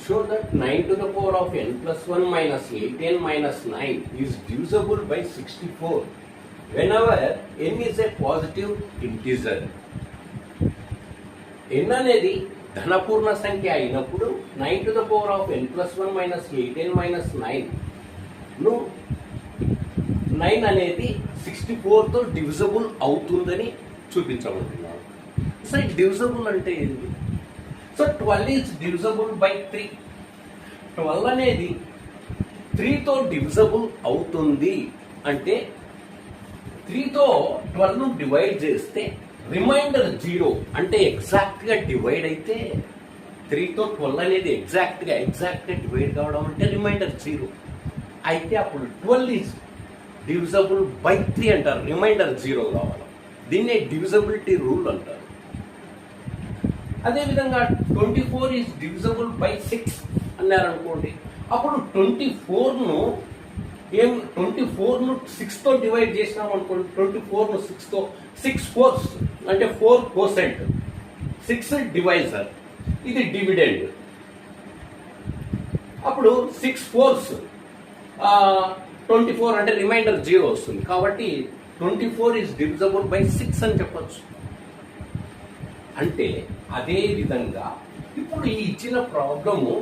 show that 9 to the power of n plus 1 minus 8n minus 9 is divisible by 64 whenever n is a positive integer. n అనేది ధనపూర్ణ సంఖ్య అయినప్పుడు 9 to the power of n plus 1 minus 8n minus 9 ను 9 అనేది 64తో divisible అవుతుందని చూపించబడుతున్నాను. So divisible అంటే ఏంటి? So 12 is divisible by 3. 12 అనేది 3తో divisible అవుతుంది అంటే 3తో 12ను డివైడ్ చేస్తే రిమైండర్ 0 అంటే ఎగ్జాక్ట్గా డివైడ్ అయితే 3తో 12 అనేది ఎగ్జాక్ట్గా డివైడ్ కావడం అంటే రిమైండర్ 0 అయితే అప్పుడు 12 ఈజ్ డివిజబుల్ బై 3 అంటారు. రిమైండర్ 0 కావాలి. దీన్నే డివిజబిలిటీ రూల్ అంటారు. అదేవిధంగా 24 ఈజ్ డివిజబుల్ బై 6 అన్నారనుకోండి, అప్పుడు 24ను 6తో డివైడ్ చేసినాం అనుకోండి. 24ను 6తో 6 4 అంటే 4%, 6 డివైజర్, ఇది డివిడెండ్. అప్పుడు 6 4 24 అంటే రిమైండర్ 0 వస్తుంది. కాబట్టి 24 ఈజ్ డివిజబుల్ బై 6 అని చెప్పచ్చు. అంటే అదే విధంగా ఇప్పుడు ఈ ఇచ్చిన ప్రాబ్లము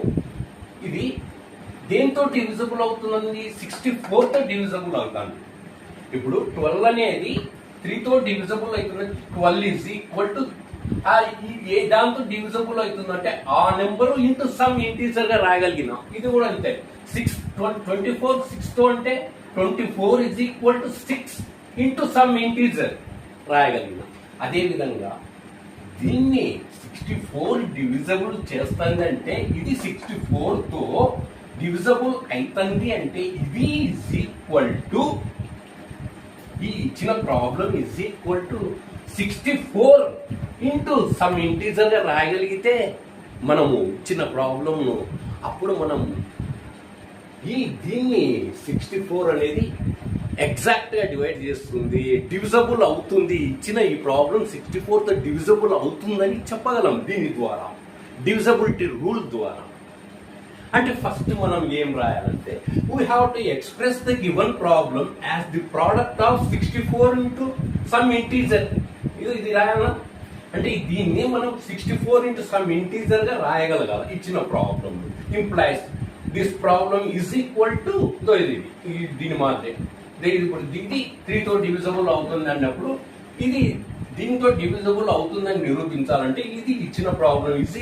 ఇది దేంతో డివిజబుల్ అవుతుంది? 64తో డివిజబుల్ అవుతుంది. ఇప్పుడు 12 అనేది 3తో డివిజబుల్ అవుతుంది. 12 ఈజ్ ఈక్వల్ టు ఏ దాంతో డివిజబుల్ అవుతుందంటే ఆ నెంబరు ఇంటూ సమ్ ఇంటీజర్ గా రాయగలిగినాం. ఇది కూడా అంతే. 24 6తో అంటే 24 is equal to 6 into some integer రాయగలిగినాం. అదేవిధంగా దీన్ని 64 డివిజబుల్ చేస్తుందంటే ఇది 64తో డివిజబుల్ అవుతుంది అంటే ఇది ఈజ్ ఈక్వల్ టు ఈ ఇచ్చిన problem is equal to 64 into some integer గా రాయగలిగితే మనము ఇచ్చిన ప్రాబ్లంను అప్పుడు మనం దీన్ని 64 అనేది ఎగ్జాక్ట్ గా డివైడ్ చేస్తుంది, డివిజబుల్ అవుతుంది. ఇచ్చిన ఈ ప్రాబ్లం 64తో డివిజబుల్ అవుతుందని చెప్పగలం దీని ద్వారా, డివిజబిలిటీ రూల్ ద్వారా. అంటే ఫస్ట్ మనం ఏం రాయాలంటే we have to express the given problem as the product of 64 into some integer. ఇది రాయాలా అంటే దీన్ని మనం 64 ఇంటూ సమ్ ఇంటీజర్ గా రాయగలగాలి. ఇచ్చిన problem implies this problem is equal to దీని మాత్రమే. ఇప్పుడు ఇది 3తో డివిజబుల్ అవుతుంది అన్నప్పుడు ఇది దీంతో డివిజబుల్ అవుతుందని నిరూపించాలంటే ఇది ఇచ్చిన ప్రాబ్లం ఈజ్